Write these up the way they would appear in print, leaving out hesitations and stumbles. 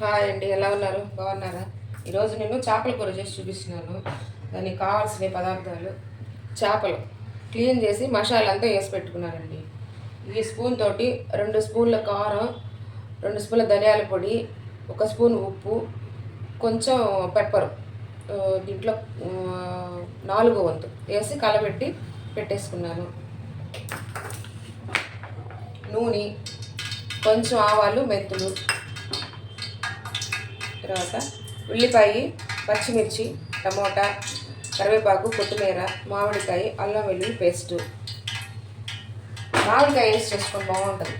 Hi అండి, ఎలా ఉన్నారు? బాగున్నారా? ఈరోజు నేను చేపల కూర చేసి చూపిస్తున్నాను. దానికి కావాల్సిన పదార్థాలు: చేపలు క్లీన్ చేసి మసాలా అంతా వేసి పెట్టుకున్నానండి. ఈ స్పూన్ తోటి 2 స్పూన్ల కారం, 2 స్పూన్ల ధనియాల పొడి, 1 స్పూన్ ఉప్పు, కొంచెం పెప్పరు, దీంట్లో 4 వంతు వేసి కలబెట్టి పెట్టేసుకున్నాను. నూనె, కొంచెం ఆవాలు, మెంతులు, తర్వాత ఉల్లిపాయ, పచ్చిమిర్చి, టమోటా, కరివేపాకు, కొత్తిమీర, మామిడికాయ, అల్లం వెల్లుల్లి పేస్టు. మామిడికాయ వేసి చేసుకొని బాగుంటుంది.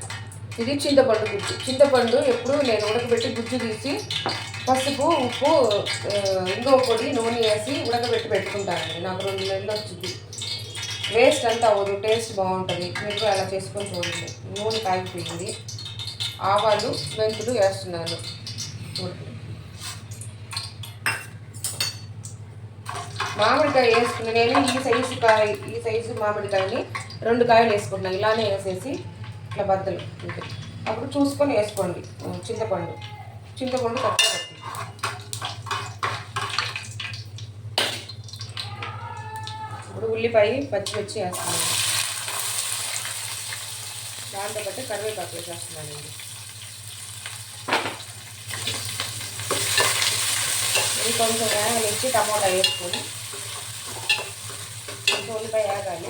ఇది చింతపండు గుజ్జు. చింతపండు ఎప్పుడు నేను ఉడకబెట్టి గుజ్జు తీసి పసుపు, ఉప్పు, ఇంగువ పొడి, నూనె వేసి ఉడకబెట్టి పెట్టుకుంటానండి. నాకు 2 నెలలు వచ్చింది. వేస్ట్ అంతా అవ్వదు, టేస్ట్ బాగుంటుంది. మీరు అలా చేసుకొని చూడండి. నూనె కాగిపోయింది. ఆవాలు, మెంతులు వేస్తున్నాను. మామిడికాయ వేసుకుని నేను ఈ సైజు మామిడికాయని 2 కాయలు వేసుకుంటున్నాను. ఇలానే వేసేసి ఇట్లా బద్దలు ఉంటుంది. అప్పుడు చూసుకొని వేసుకోండి. చింతపండు కట్టి ఇప్పుడు ఉల్లిపాయ, పచ్చిమిర్చి వేస్తున్నాను. దాంతో బట్టి కరివేపాకు వేసేస్తున్నానండి. ఇది కొంచెం వేగనిచ్చి టమోటా వేసుకొని కొంచెం ఉల్లిపాయ వేగాలి.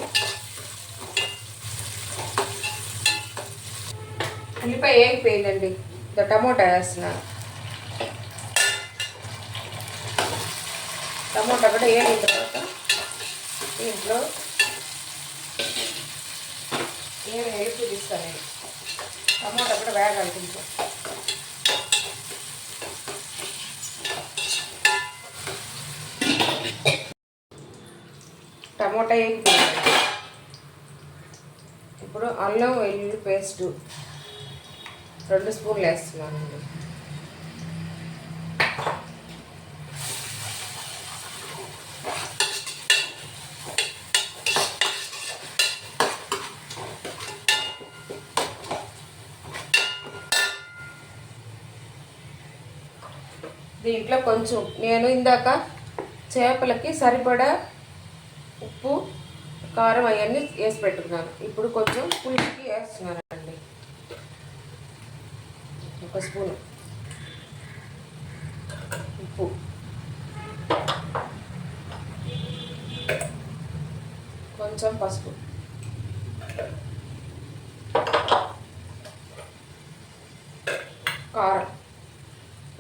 ఉల్లిపాయ వేగిపోయిందండి. టమోటా వేస్తున్నాను. టమోటా కూడా వేగిన తర్వాత దీంట్లో వేగి చూపిస్తాను నేను. టమోటా కూడా వేగాలి కొంచెం. టమోటా వేగిపోయింది. ఇప్పుడు అల్లం వెల్లుల్లి పేస్టు 2 స్పూన్లు వేస్తున్నానండి. దీంట్లో కొంచెం నేను ఇందాక చేపలకి సరిపడా ఉప్పు, కారం అవన్నీ వేసి పెట్టుకున్నాను. ఇప్పుడు కొంచెం పులుసుకి వేస్తున్నానండి. 1 స్పూను ఉప్పు, కొంచెం పసుపు, కారం.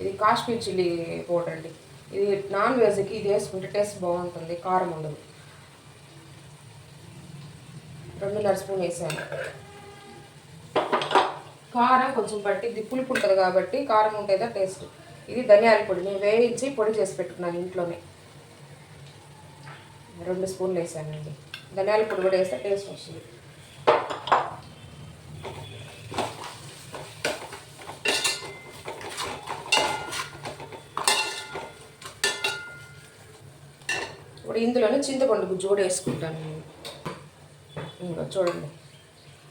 ఇది కాశ్మీర్ చిల్లీ పౌడర్ అండి. ఇది నాన్ వెజ్కి ఇది వేసుకుంటే టేస్ట్ బాగుంటుంది, కారం ఉండదు. 2.5 స్పూన్ వేసాను. కారం కొంచెం పట్టిద్ది, పులుపు ఉంటుంది కాబట్టి కారం ఉంటుందా టేస్ట్. ఇది ధనియాల పొడి నేను వేయించి పొడి చేసి పెట్టుకున్నాను ఇంట్లోనే. 2 స్పూన్లు వేసానండి. ధనియాల పొడి కూడా వేస్తే టేస్ట్ వస్తుంది. ఇప్పుడు ఇందులోనే చింతపండు గుజ్జు కూడా వేసుకుంటాను నేను. ఇంకా చూడండి,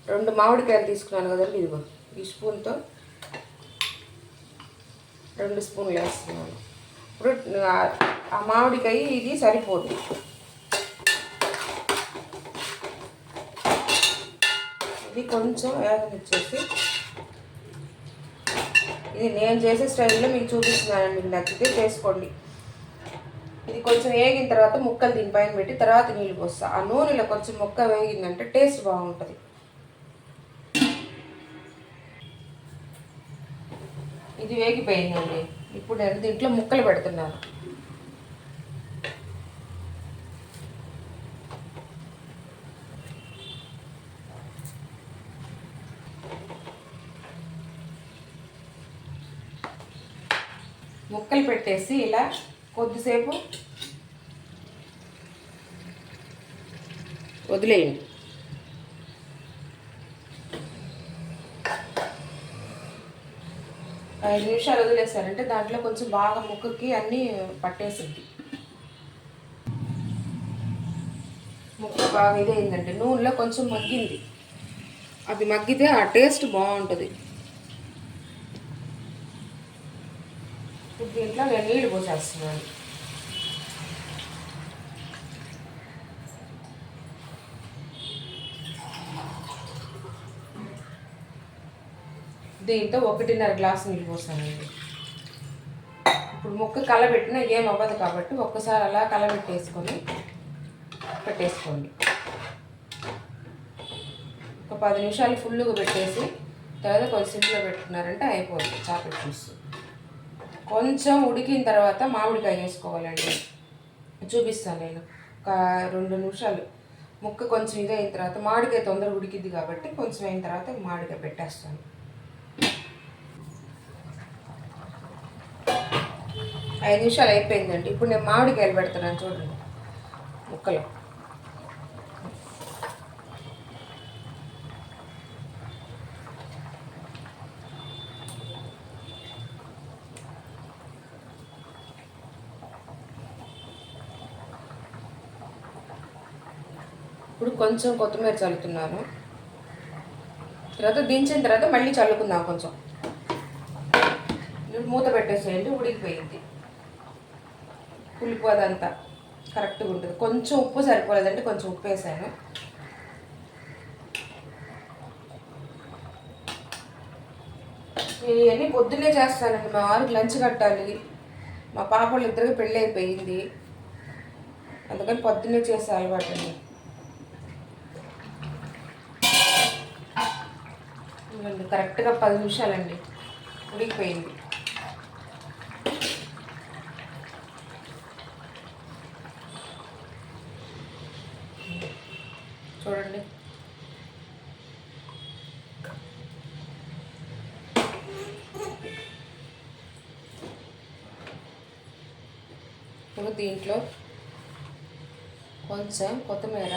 2 మామిడికాయలు తీసుకున్నాను కదండి. ఇదిగో ఈ స్పూన్తో 2 స్పూన్లు వేస్తున్నాను. ఇప్పుడు ఆ మామిడికాయ ఇది సరిపోదు. ఇది కొంచెం వేగనిచ్చేసి, ఇది నేను చేసే స్టైల్లో మీకు చూపిస్తున్నానండి. మీకు నచ్చితే చేసుకోండి. ఇది కొంచెం వేగిన తర్వాత ముక్కలు దీనిపైన పెట్టి తర్వాత నీళ్ళు పోస్తా. ఆ నూనెలో కొంచెం ముక్క వేగిందంటే టేస్ట్ బాగుంటుంది. ఇది వేగిపోయిందండి. ఇప్పుడు నేను దీంట్లో ముక్కలు పెడుతున్నాను. ముక్కలు పెట్టేసి ఇలా కొద్దిసేపు వదిలేయండి. ఐదు నిమిషాలు వదిలేసారంటే దాంట్లో కొంచెం బాగా ముక్కకి అన్నీ పట్టేసింది. ముక్క బాగా ఇదైందంటే నూనెలో కొంచెం మగ్గింది. అది మగ్గితే ఆ టేస్ట్ బాగుంటుంది. ఇప్పుడు దీంట్లో నేను నీళ్ళు పోసేస్తున్నాను. దీంతో 1.5 గ్లాసు నీళ్ళు పోసానండి. ఇప్పుడు ముక్క కలబెట్టినా ఏం అవ్వదు కాబట్టి ఒక్కసారి అలా కలబెట్టేసుకొని పెట్టేసుకోండి. ఒక 10 నిమిషాలు ఫుల్గా పెట్టేసి తర్వాత కొంచెం సిమ్లో పెట్టుకున్నారంటే అయిపోతుంది చేపల పులుసు. కొంచెం ఉడికిన తర్వాత మామిడికాయ వేసుకోవాలండి. చూపిస్తాను నేను. ఒక 2 నిమిషాలు ముక్క కొంచెం ఇదైన తర్వాత మామిడికాయ తొందరగా ఉడికిద్ది కాబట్టి కొంచెం అయిన తర్వాత మామిడికాయ పెట్టేస్తాను. 5 నిమిషాలు అయిపోయిందండి. ఇప్పుడు నేను మామిడికాయలు పెడుతున్నాను చూడండి ముక్కలు. ఇప్పుడు కొంచెం కొత్తిమీర చల్లుతున్నాను. తర్వాత దించిన తర్వాత మళ్ళీ చల్లుకుందాం కొంచెం. మూత పెట్టేసేయండి, ఉడికిపోయింది. పులుపు అదంతా కరెక్ట్గా ఉంటుంది. కొంచెం ఉప్పు సరిపోలేదంటే కొంచెం ఉప్పు వేసాను. ఇవన్నీ పొద్దున్నే చేస్తానండి. మా వారికి లంచ్ కట్టాలి. మా పాప వాళ్ళు ఇద్దరికి పెళ్ళి అయిపోయింది, అందుకని పొద్దున్నే చేసే అలవాటు అండి. కరెక్ట్గా 10 నిమిషాలండి, ఉడికిపోయింది. చూడండి. ఇప్పుడు దీంట్లో కొంచెం కొత్తిమీర,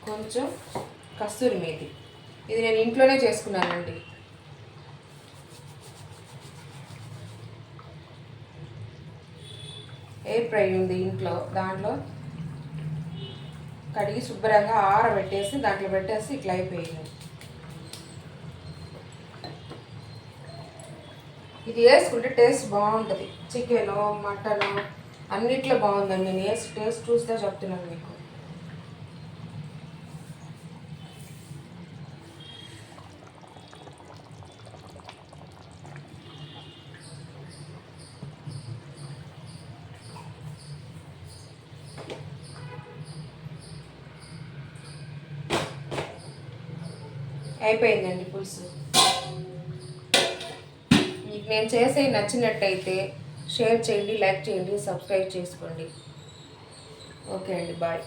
కొంచెం కస్తూరి మేతి. ఇది నేను ఇంట్లోనే చేసుకున్నానండి. ఎయిర్ ఫ్రై ఉంది ఇంట్లో, దాంట్లో కడిగి శుభ్రంగా ఆరబెట్టేసి దాంట్లో పెట్టేసి ఇట్లా అయిపోయింది. ఇది వేసుకుంటే టేస్ట్ బాగుంటుంది. చికెను, మటను అన్నిట్లో బాగుందండి. నేను వేసి టేస్ట్ చూస్తే చెప్తున్నాను మీకు. అయిపోయిందండి పులుసు. మీకు నేను చేసే నచ్చినట్టయితే షేర్ చేయండి, లైక్ చేయండి, సబ్స్క్రైబ్ చేసుకోండి. ఓకే అండి, బాయ్.